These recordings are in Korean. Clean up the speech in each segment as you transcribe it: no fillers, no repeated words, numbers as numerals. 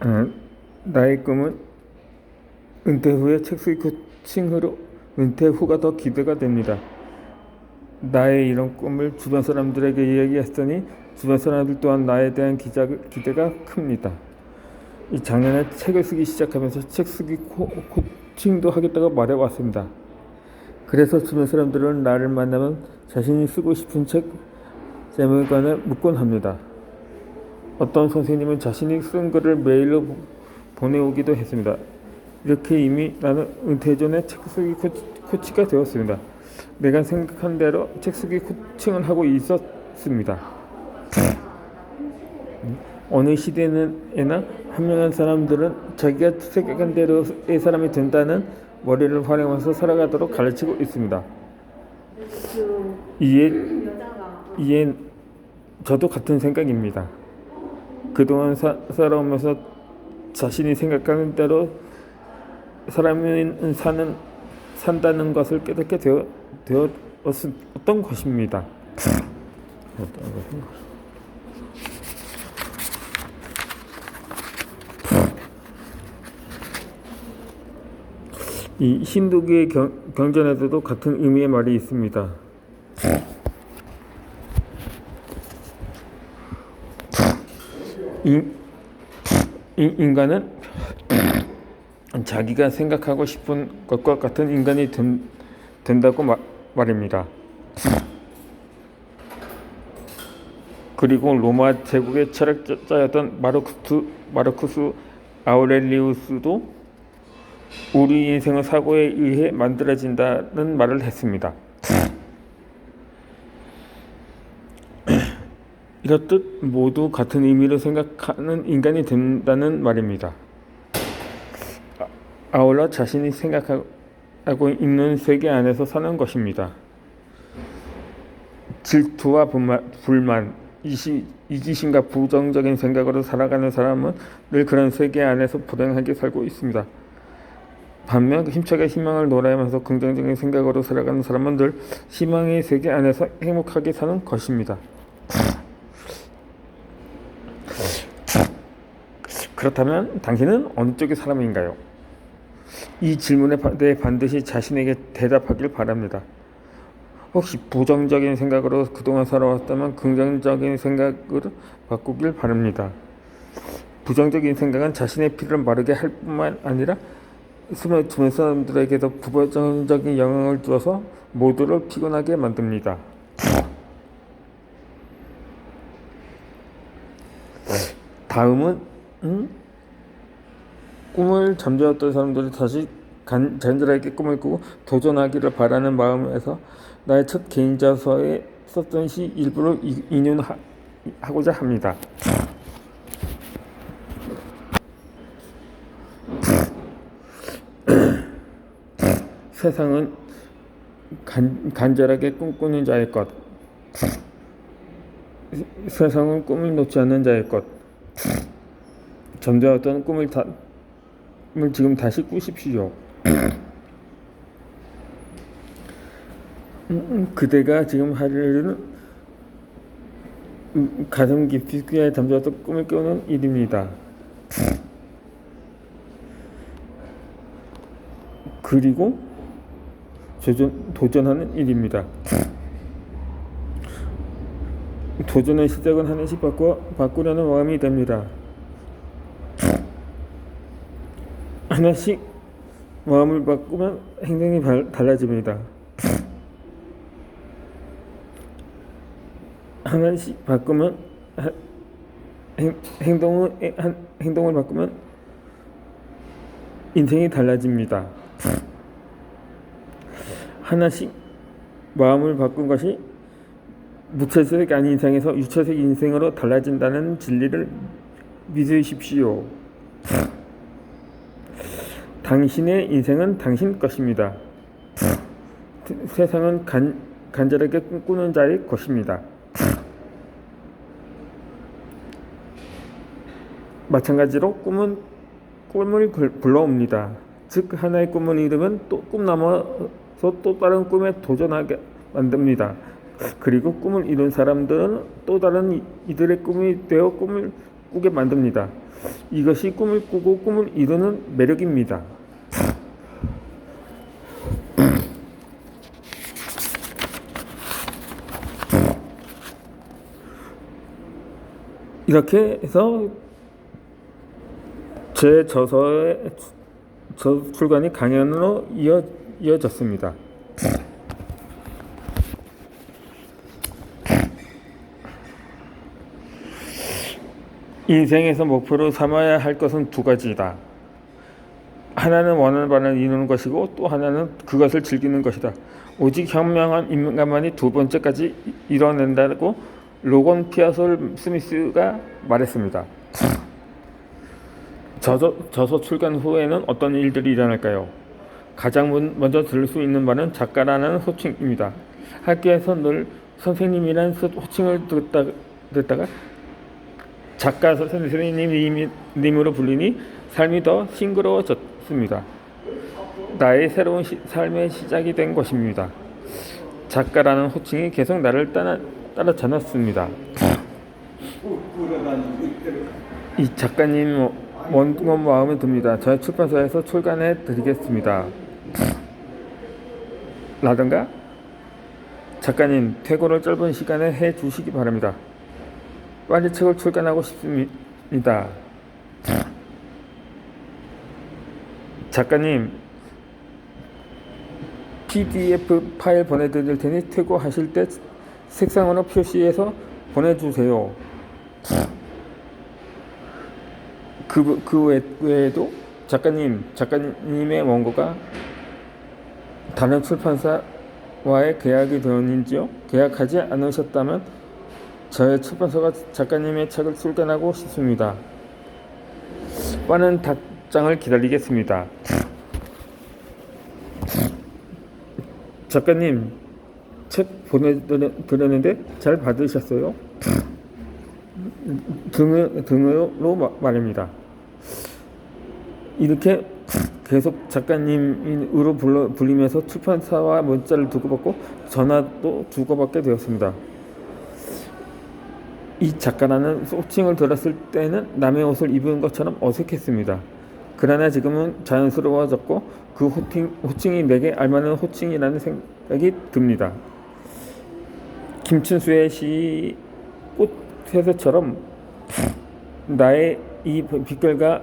아, 나의 꿈은 은퇴 후에 책수익 코칭으로 은퇴 후가 더 기대가 됩니다. 나의 이런 꿈을 주변 사람들에게 이야기했더니 주변 사람들 또한 나에 대한 기대가 큽니다. 이 작년에 책을 쓰기 시작하면서 책 쓰기 코칭도 하겠다고 말해왔습니다. 그래서 주변 사람들은 나를 만나면 자신이 쓰고 싶은 책 제목관을 묻곤 합니다. 어떤 선생님은 자신이 쓴 글을 메일로 보내오기도 했습니다. 이렇게 이미 나는 은퇴 전에 책 쓰기 코치가 되었습니다. 내가 생각한 대로 책 쓰기 코칭을 하고 있었습니다. 어느 시대에나 한명한 사람들은 자기가 생각한 대로의 사람이 된다는 머리를 활용해서 살아가도록 가르치고 있습니다. 이에 저도 같은 생각입니다. 그동안 살아오면서 자신이 생각하는 대로 사람은 산다는 것을 깨닫게 되었던 것입니다. 이 힌두교의 경전에서도 같은 의미의 말이 있습니다. 인간은 자기가 생각하고 싶은 것과 같은 인간이 된다고 말입니다. 그리고 로마 제국의 철학자였던 마르쿠스 아우렐리우스도 우리 인생은 사고에 의해 만들어진다는 말을 했습니다. 이렇듯 모두 같은 의미로 생각하는 인간이 된다는 말입니다. 아울러 자신이 생각하고 있는 세계 안에서 사는 것입니다. 질투와 불만, 이기심과 부정적인 생각으로 살아가는 사람은 늘 그런 세계 안에서 불행하게 살고 있습니다. 반면 힘차게 희망을 노래하면서 긍정적인 생각으로 살아가는 사람은 늘 희망의 세계 안에서 행복하게 사는 것입니다. 그렇다면 당신은 어느 쪽의 사람인가요? 이 질문에 대해 반드시 자신에게 대답하길 바랍니다. 혹시 부정적인 생각으로 그동안 살아왔다면 긍정적인 생각으로 바꾸길 바랍니다. 부정적인 생각은 자신의 피를 마르게 할 뿐만 아니라 주변 사람들에게도 부정적인 영향을 주어서 모두를 피곤하게 만듭니다. 다음은 꿈을 잠재웠던 사람들이 다시 간절하게 꿈을 꾸고 도전하기를 바라는 마음에서 나의 첫 개인자서에 썼던 시 일부를 인용하고자 합니다. 세상은 간절하게 꿈꾸는 자의 것. 세상은 꿈을 놓지 않는 자의 것. 잠재웠던 꿈을 지금 다시 꾸십시오. 그대가 지금 할 일은 가슴 깊이 잠재웠던 꿈을 깨우는 일입니다. 그리고 도전하는 일입니다. 도전의 시작은 하나씩 바꾸려는 마음이 됩니다. 하나씩 마음을 바꾸면 행동이 달라집니다. 하나씩 바꾸면 행동을 바꾸면 인생이 달라집니다. 하나씩 마음을 바꾼 것이 무채색 아닌 인생에서 유채색 인생으로 달라진다는 진리를 믿으십시오. 당신의 인생은 당신 것입니다. 세상은 간절하게 꿈꾸는 자의 것입니다. 마찬가지로 꿈을 불러옵니다. 즉 하나의 꿈을 이루면 또 꿈 넘어서 또 다른 꿈에 도전하게 만듭니다. 그리고 꿈을 이룬 사람들은 또 다른 이들의 꿈이 되어 꿈을 꾸게 만듭니다. 이것이 꿈을 꾸고 꿈을 이루는 매력입니다. 이렇게 해서 제 저서의 출간이 강연으로 이어졌습니다. 인생에서 목표로 삼아야 할 것은 두 가지다. 하나는 원하는 바를 이루는 것이고 또 하나는 그것을 즐기는 것이다. 오직 현명한 인간만이 두 번째까지 이뤄낸다고 로건 피아솔 스미스가 말했습니다. 저서 출간 후에는 어떤 일들이 일어날까요? 가장 먼저 들을 수 있는 말은 작가라는 호칭입니다. 학교에서 늘 선생님이라는 호칭을 듣다가 작가 선생님으로 불리니 삶이 더 싱그러워졌습니다. 나의 새로운 삶의 시작이 된 것입니다. 작가라는 호칭이 계속 나를 따라잡았습니다. 이 작가님 원동원 마음에 듭니다. 저희 출판사에서 출간해 드리겠습니다. 라든가 작가님 퇴고를 짧은 시간에 해 주시기 바랍니다. 빨리 책을 출간하고 싶습니다. 작가님 PDF 파일 보내드릴 테니 퇴고하실 때 색상으로 표시해서 보내주세요. 그 외에도 작가님의 원고가 다른 출판사와의 계약이 되었는지요? 계약하지 않으셨다면 저의 출판사가 작가님의 책을 출간하고 싶습니다. 빠른 답장을 기다리겠습니다. 작가님, 책 보내드렸는데 잘 받으셨어요? 등으로 말입니다. 이렇게 계속 작가님으로 불리면서 출판사와 문자를 주고받고 전화도 주고받게 되었습니다. 이 작가라는 호칭을 들었을 때는 남의 옷을 입은 것처럼 어색했습니다. 그러나 지금은 자연스러워졌고 그 호칭이 내게 알맞는 호칭이라는 생각이 듭니다. 김춘수의 시 꽃새서처럼 나의 이 빛깔과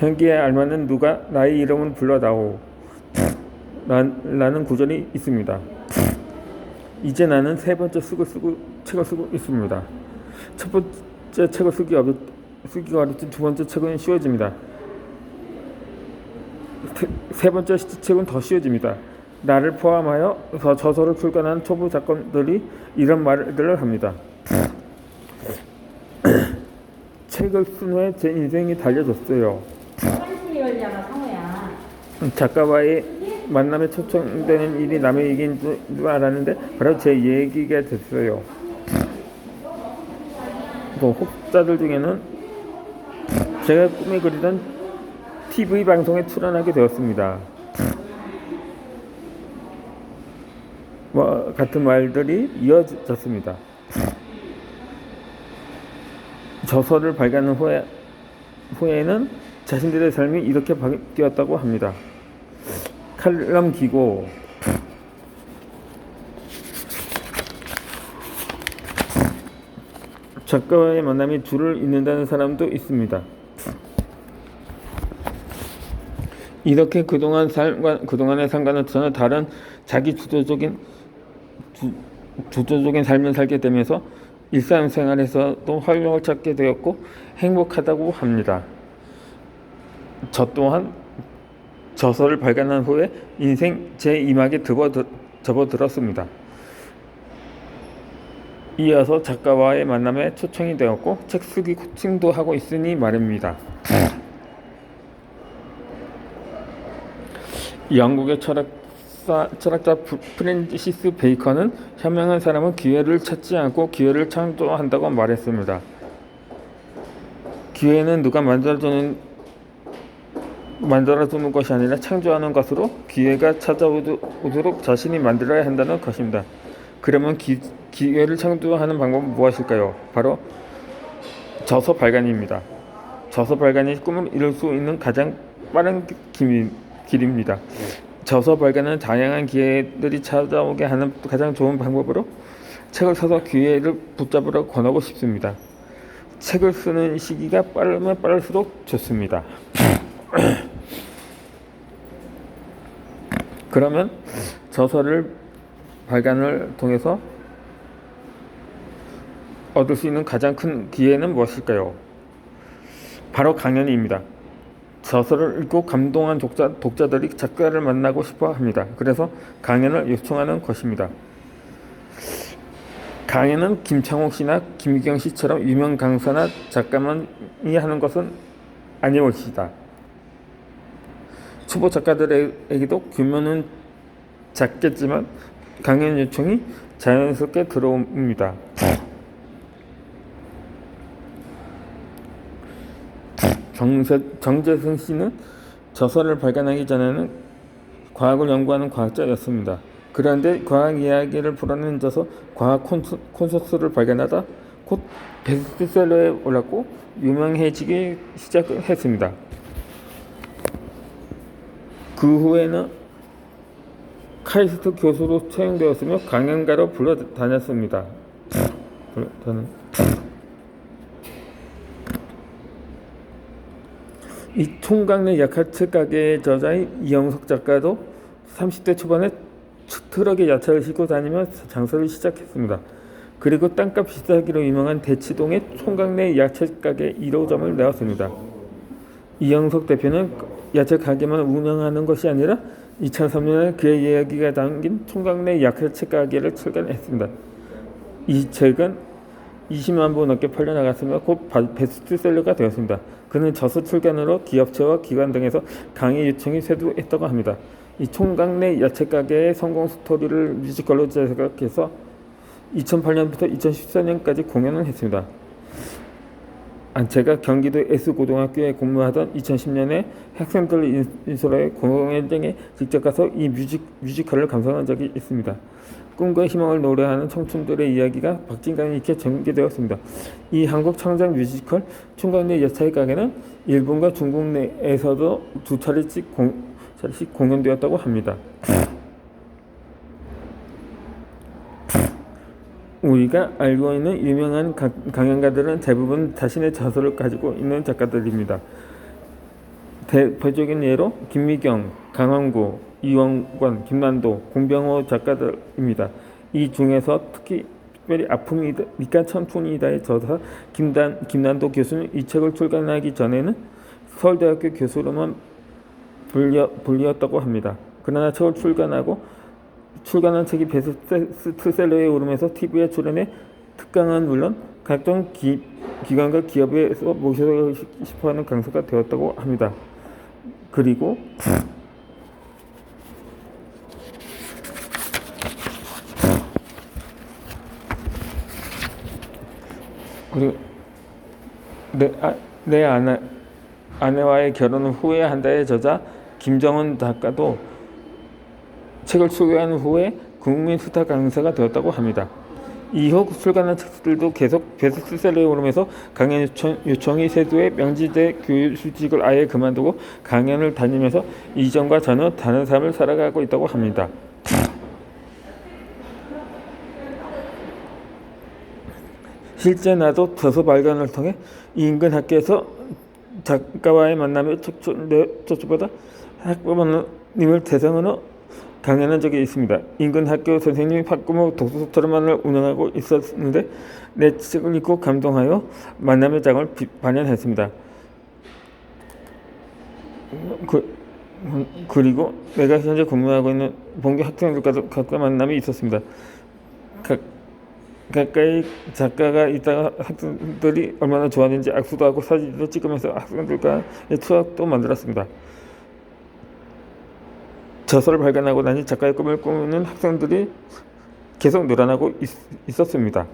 향기에 알맞는 누가 나의 이름을 불러다오 라는 구절이 있습니다. 이제 나는 세 번째 책을 쓰고 있습니다. 첫 번째 책을 쓰기가 어렵지 두 번째 책은 쉬워집니다. 세 번째 책은 더 쉬워집니다. 나를 포함하여 저서를 출간한 초보 작가들이 이런 말들을 합니다. 책을 쓴 후에 제 인생이 달려졌어요. 작가와의 만남에 초청되는 일이 남의 얘기인 줄 알았는데 바로 제 얘기가 됐어요. 또 혹자들 중에는 제가 꿈에 그리던 TV 방송에 출연하게 되었습니다. 같은 말들이 이어졌습니다. 저서를 발간한 후에는 자신들의 삶이 이렇게 바뀌었다고 합니다. 칼럼 기고 작가와의 만남이 줄을 잇는다는 사람도 있습니다. 이렇게 그동안의 삶과는 전혀 다른 자기 주도적인 삶을 살게 되면서 일상생활에서도 활력을 찾게 되었고 행복하다고 합니다. 저 또한 저서를 발간한 후에 인생 제2막에 접어들었습니다. 이어서 작가와의 만남에 초청이 되었고 책 쓰기 코칭도 하고 있으니 말입니다. 영국의 철학자 프랜시스 베이컨은 현명한 사람은 기회를 찾지 않고 기회를 창조한다고 말했습니다. 기회는 누가 만들어주는 것이 아니라 창조하는 것으로 기회가 찾아오도록 자신이 만들어야 한다는 것입니다. 그러면 기회를 창조하는 방법은 무엇일까요? 바로 저서 발간입니다. 저서 발간이 꿈을 이룰 수 있는 가장 빠른 길입니다. 저서 발간은 다양한 기회들이 찾아오게 하는 가장 좋은 방법으로 책을 사서 기회를 붙잡으라고 권하고 싶습니다. 책을 쓰는 시기가 빠르면 빠를수록 좋습니다. 그러면 저서를 발간을 통해서 얻을 수 있는 가장 큰 기회는 무엇일까요? 바로 강연입니다. 저서를 읽고 감동한 독자들이 작가를 만나고 싶어 합니다. 그래서 강연을 요청하는 것입니다. 강연은 김창옥 씨나 김유경 씨처럼 유명 강사나 작가만이 하는 것은 아니올시다. 초보 작가들에게도 규모는 작겠지만 강연 요청이 자연스럽게 들어옵니다. 정재승 씨는 저서를 발간하기 전에는 과학을 연구하는 과학자였습니다. 그런데 과학 이야기를 풀어낸 저서 과학 콘서트를 발간하다 곧 베스트셀러에 올랐고 유명해지기 시작했습니다. 그 후에는 카이스트 교수로 채용되었으며 강연가로 불러다녔습니다. 이 총각 내 약화책 가게의 저자인 이영석 작가도 30대 초반에 트럭에 야채를 싣고 다니며 장사를 시작했습니다. 그리고 땅값 비싸기로 유명한 대치동에 총각 내 야채 가게 1호점을 내었습니다. 이영석 대표는 야채 가게만 운영하는 것이 아니라 2003년에 그의 이야기가 담긴 총각 내 야채 가게를 출간했습니다. 이 책은 20만 부 넘게 팔려나갔으며 곧 베스트셀러가 되었습니다. 그는 저서 출간으로 기업체와 기관 등에서 강의 요청이 쇄도했다고 합니다. 이 총각 내 야채 가게의 성공 스토리를 뮤지컬로 제작해서 2008년부터 2014년까지 공연을 했습니다. 제가 경기도 S고등학교에 근무하던 2010년에 학생들을 인솔해 공연 등에 직접 가서 이 뮤지컬을 감상한 적이 있습니다. 꿈과 희망을 노래하는 청춘들의 이야기가 박진감 있게 전개되었습니다. 이 한국 창작 뮤지컬 총각 내 야채 가게는 일본과 중국 내에서도 두 차례씩 공연되었다고 합니다. 우리가 알고 있는 유명한 강연가들은 대부분 자신의 저서를 가지고 있는 작가들입니다. 대표적인 예로 김미경, 강원구, 이원권, 김난도, 공병호 작가들입니다. 이 중에서 특별히 아픔이 니까 천푼이다의 저자 김난도 교수는 이 책을 출간하기 전에는 서울대학교 교수로만 불리었다고 합니다. 그러나 책을 출간한 책이 베스트셀러에 오르면서 TV에 출연해 특강은 물론 각종 기관과 기업에서 모시고 싶어하는 강사가 되었다고 합니다. 그리고 내 아내와의 결혼을 후회한다의 저자 김정은 작가도 책을 출간한 후에 국민 스타 강사가 되었다고 합니다. 이후 출간한 책들도 계속 베스트셀러에 오르면서 강연 요청이 쇄도해 명지대 교수직을 아예 그만두고 강연을 다니면서 이전과 전혀 다른 삶을 살아가고 있다고 합니다. 실제 나도 저서 발간을 통해 인근 학교에서 작가와의 만남에 촉촉받아 학부모님을 대상으로 강연한 적이 있습니다. 인근 학교 선생님이 학부모 독서토론만을 운영하고 있었는데 내 책을 읽고 감동하여 만남의 장을 발현했습니다. 그리고 내가 현재 근무하고 있는 본교 학생들과도 가까운 만남이 있었습니다. 가까이 작가가 있다가 학생들이 얼마나 좋아하는지 악수도 하고 사진도 찍으면서 학생들과의 추억도 만들었습니다. 저서를 발간하고 나니 작가의 꿈을 꾸는 학생들이 계속 늘어나고 있었습니다.